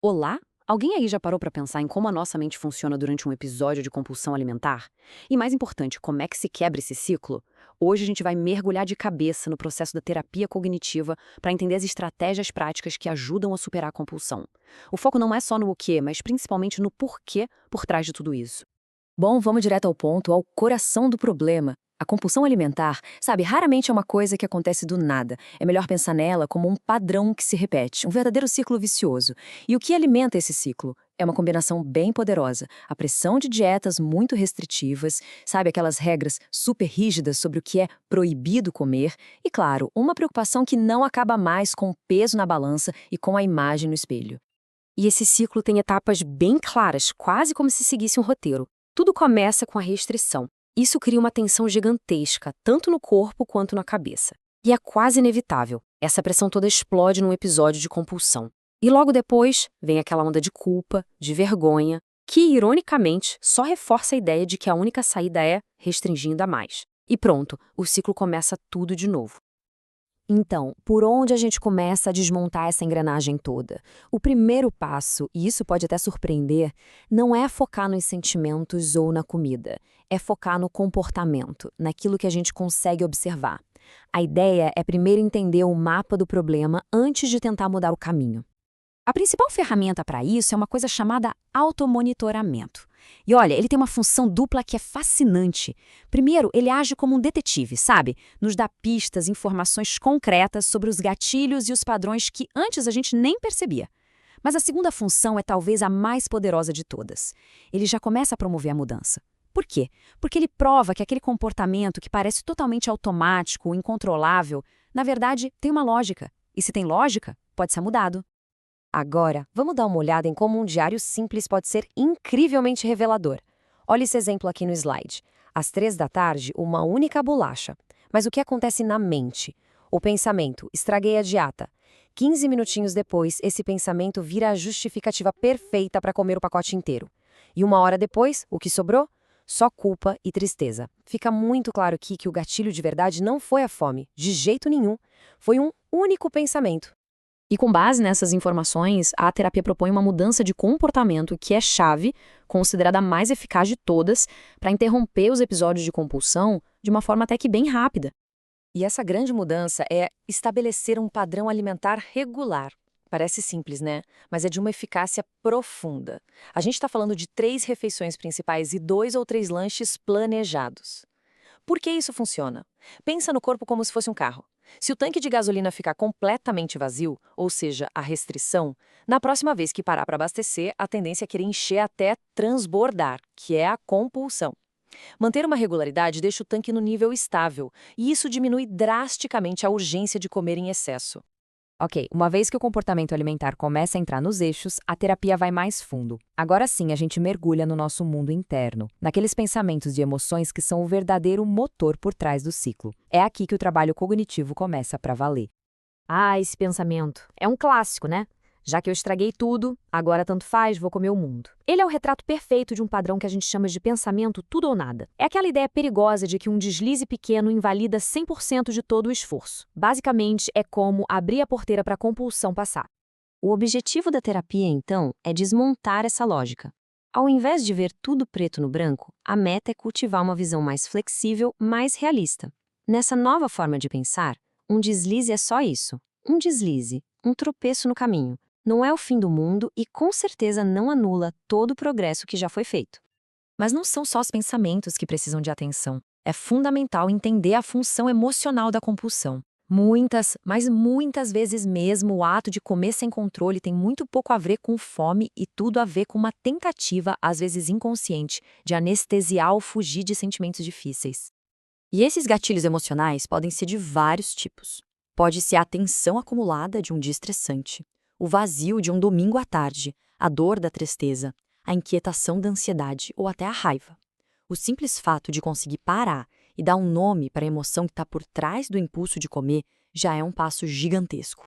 Olá? Alguém aí já parou para pensar em como a nossa mente funciona durante um episódio de compulsão alimentar? E mais importante, como é que se quebra esse ciclo? Hoje a gente vai mergulhar de cabeça no processo da terapia cognitiva para entender as estratégias práticas que ajudam a superar a compulsão. O foco não é só no o quê, mas principalmente no porquê por trás de tudo isso. Bom, vamos direto ao ponto, ao coração do problema. A compulsão alimentar, sabe, raramente é uma coisa que acontece do nada. É melhor pensar nela como um padrão que se repete, um verdadeiro ciclo vicioso. E o que alimenta esse ciclo? É uma combinação bem poderosa. A pressão de dietas muito restritivas, sabe, aquelas regras super rígidas sobre o que é proibido comer. E, claro, uma preocupação que não acaba mais com o peso na balança e com a imagem no espelho. E esse ciclo tem etapas bem claras, quase como se seguisse um roteiro. Tudo começa com a restrição. Isso cria uma tensão gigantesca, tanto no corpo quanto na cabeça. E é quase inevitável. Essa pressão toda explode num episódio de compulsão. E logo depois, vem aquela onda de culpa, de vergonha, que, ironicamente, só reforça a ideia de que a única saída é restringindo a mais. E pronto, o ciclo começa tudo de novo. Então, por onde a gente começa a desmontar essa engrenagem toda? O primeiro passo, e isso pode até surpreender, não é focar nos sentimentos ou na comida, é focar no comportamento, naquilo que a gente consegue observar. A ideia é primeiro entender o mapa do problema antes de tentar mudar o caminho. A principal ferramenta para isso é uma coisa chamada automonitoramento. E olha, ele tem uma função dupla que é fascinante. Primeiro, ele age como um detetive, sabe? Nos dá pistas, informações concretas sobre os gatilhos e os padrões que antes a gente nem percebia. Mas a segunda função é talvez a mais poderosa de todas. Ele já começa a promover a mudança. Por quê? Porque ele prova que aquele comportamento que parece totalmente automático, incontrolável, na verdade tem uma lógica. E se tem lógica, pode ser mudado. Agora, vamos dar uma olhada em como um diário simples pode ser incrivelmente revelador. Olha esse exemplo aqui no slide. Às 3 da tarde, uma única bolacha. Mas o que acontece na mente? O pensamento, estraguei a dieta. 15 minutinhos depois, esse pensamento vira a justificativa perfeita para comer o pacote inteiro. E 1 hora depois, o que sobrou? Só culpa e tristeza. Fica muito claro aqui que o gatilho de verdade não foi a fome, de jeito nenhum. Foi um único pensamento. E com base nessas informações, a terapia propõe uma mudança de comportamento que é chave, considerada a mais eficaz de todas, para interromper os episódios de compulsão de uma forma até que bem rápida. E essa grande mudança é estabelecer um padrão alimentar regular. Parece simples, né? Mas é de uma eficácia profunda. A gente está falando de 3 refeições principais e 2 ou 3 lanches planejados. Por que isso funciona? Pensa no corpo como se fosse um carro. Se o tanque de gasolina ficar completamente vazio, ou seja, a restrição, na próxima vez que parar para abastecer, a tendência é querer encher até transbordar, que é a compulsão. Manter uma regularidade deixa o tanque no nível estável, e isso diminui drasticamente a urgência de comer em excesso. Ok, uma vez que o comportamento alimentar começa a entrar nos eixos, a terapia vai mais fundo. Agora sim, a gente mergulha no nosso mundo interno, naqueles pensamentos e emoções que são o verdadeiro motor por trás do ciclo. É aqui que o trabalho cognitivo começa para valer. Ah, esse pensamento. É um clássico, né? Já que eu estraguei tudo, agora tanto faz, vou comer o mundo. Ele é o retrato perfeito de um padrão que a gente chama de pensamento tudo ou nada. É aquela ideia perigosa de que um deslize pequeno invalida 100% de todo o esforço. Basicamente, é como abrir a porteira para a compulsão passar. O objetivo da terapia, então, é desmontar essa lógica. Ao invés de ver tudo preto no branco, a meta é cultivar uma visão mais flexível, mais realista. Nessa nova forma de pensar, um deslize é só isso. Um deslize, um tropeço no caminho. Não é o fim do mundo e com certeza não anula todo o progresso que já foi feito. Mas não são só os pensamentos que precisam de atenção. É fundamental entender a função emocional da compulsão. Muitas, mas muitas vezes mesmo, o ato de comer sem controle tem muito pouco a ver com fome e tudo a ver com uma tentativa, às vezes inconsciente, de anestesiar ou fugir de sentimentos difíceis. E esses gatilhos emocionais podem ser de vários tipos. Pode ser a tensão acumulada de um dia estressante, o vazio de um domingo à tarde, a dor da tristeza, a inquietação da ansiedade ou até a raiva. O simples fato de conseguir parar e dar um nome para a emoção que está por trás do impulso de comer já é um passo gigantesco.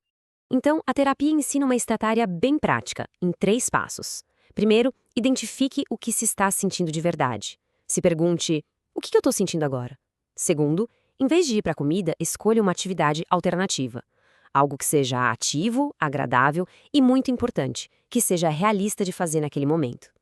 Então, a terapia ensina uma estratégia bem prática, em 3 passos. Primeiro, identifique o que se está sentindo de verdade. Se pergunte, o que eu estou sentindo agora? Segundo, em vez de ir para a comida, escolha uma atividade alternativa. Algo que seja ativo, agradável e, muito importante, que seja realista de fazer naquele momento.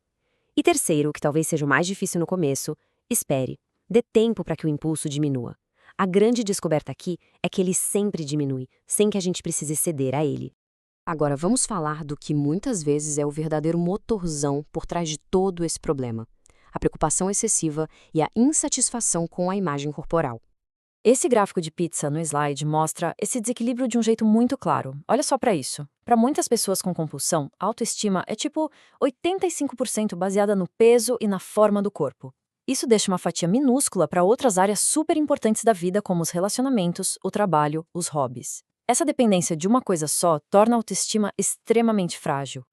E terceiro, que talvez seja o mais difícil no começo, espere. Dê tempo para que o impulso diminua. A grande descoberta aqui é que ele sempre diminui, sem que a gente precise ceder a ele. Agora vamos falar do que muitas vezes é o verdadeiro motorzão por trás de todo esse problema: a preocupação excessiva e a insatisfação com a imagem corporal. Esse gráfico de pizza no slide mostra esse desequilíbrio de um jeito muito claro. Olha só para isso. Para muitas pessoas com compulsão, a autoestima é tipo 85% baseada no peso e na forma do corpo. Isso deixa uma fatia minúscula para outras áreas super importantes da vida, como os relacionamentos, o trabalho, os hobbies. Essa dependência de uma coisa só torna a autoestima extremamente frágil.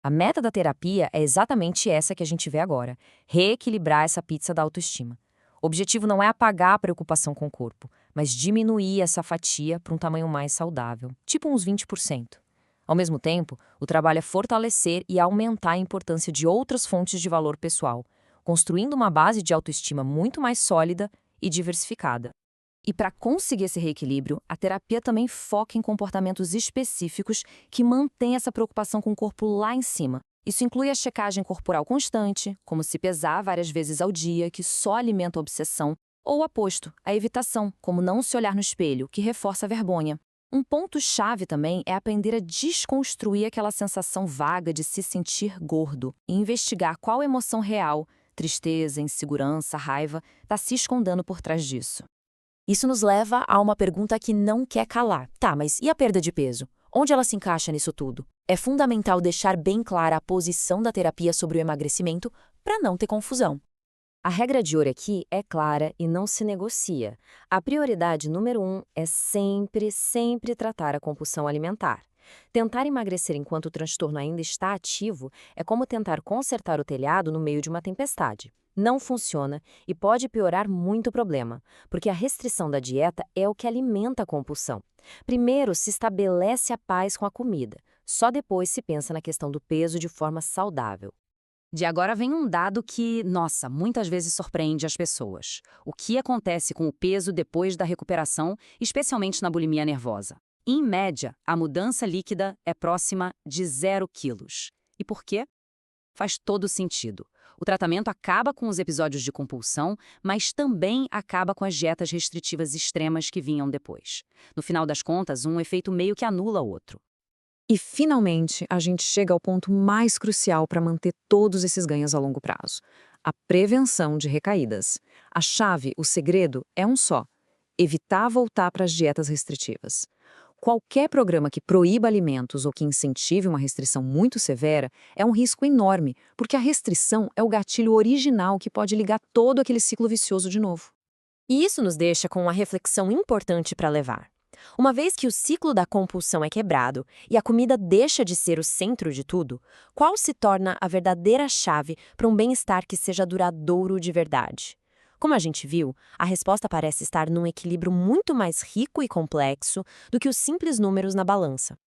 A meta da terapia é exatamente essa que a gente vê agora: reequilibrar essa pizza da autoestima. O objetivo não é apagar a preocupação com o corpo, mas diminuir essa fatia para um tamanho mais saudável, tipo uns 20%. Ao mesmo tempo, o trabalho é fortalecer e aumentar a importância de outras fontes de valor pessoal, construindo uma base de autoestima muito mais sólida e diversificada. E para conseguir esse reequilíbrio, a terapia também foca em comportamentos específicos que mantêm essa preocupação com o corpo lá em cima. Isso inclui a checagem corporal constante, como se pesar várias vezes ao dia, que só alimenta a obsessão, ou o oposto, a evitação, como não se olhar no espelho, que reforça a vergonha. Um ponto-chave também é aprender a desconstruir aquela sensação vaga de se sentir gordo e investigar qual emoção real, tristeza, insegurança, raiva, está se escondendo por trás disso. Isso nos leva a uma pergunta que não quer calar. Tá, mas e a perda de peso? Onde ela se encaixa nisso tudo? É fundamental deixar bem clara a posição da terapia sobre o emagrecimento para não ter confusão. A regra de ouro aqui é clara e não se negocia. A prioridade número 1 é sempre tratar a compulsão alimentar. Tentar emagrecer enquanto o transtorno ainda está ativo é como tentar consertar o telhado no meio de uma tempestade. Não funciona e pode piorar muito o problema, porque a restrição da dieta é o que alimenta a compulsão. Primeiro se estabelece a paz com a comida, só depois se pensa na questão do peso de forma saudável. De agora vem um dado que, nossa, muitas vezes surpreende as pessoas. O que acontece com o peso depois da recuperação, especialmente na bulimia nervosa? Em média, a mudança líquida é próxima de 0 quilos. E por quê? Faz todo sentido. O tratamento acaba com os episódios de compulsão, mas também acaba com as dietas restritivas extremas que vinham depois. No final das contas, um efeito meio que anula o outro. E, finalmente, a gente chega ao ponto mais crucial para manter todos esses ganhos a longo prazo: a prevenção de recaídas. A chave, o segredo, é um só: evitar voltar para as dietas restritivas. Qualquer programa que proíba alimentos ou que incentive uma restrição muito severa é um risco enorme, porque a restrição é o gatilho original que pode ligar todo aquele ciclo vicioso de novo. E isso nos deixa com uma reflexão importante para levar. Uma vez que o ciclo da compulsão é quebrado e a comida deixa de ser o centro de tudo, qual se torna a verdadeira chave para um bem-estar que seja duradouro de verdade? Como a gente viu, a resposta parece estar num equilíbrio muito mais rico e complexo do que os simples números na balança.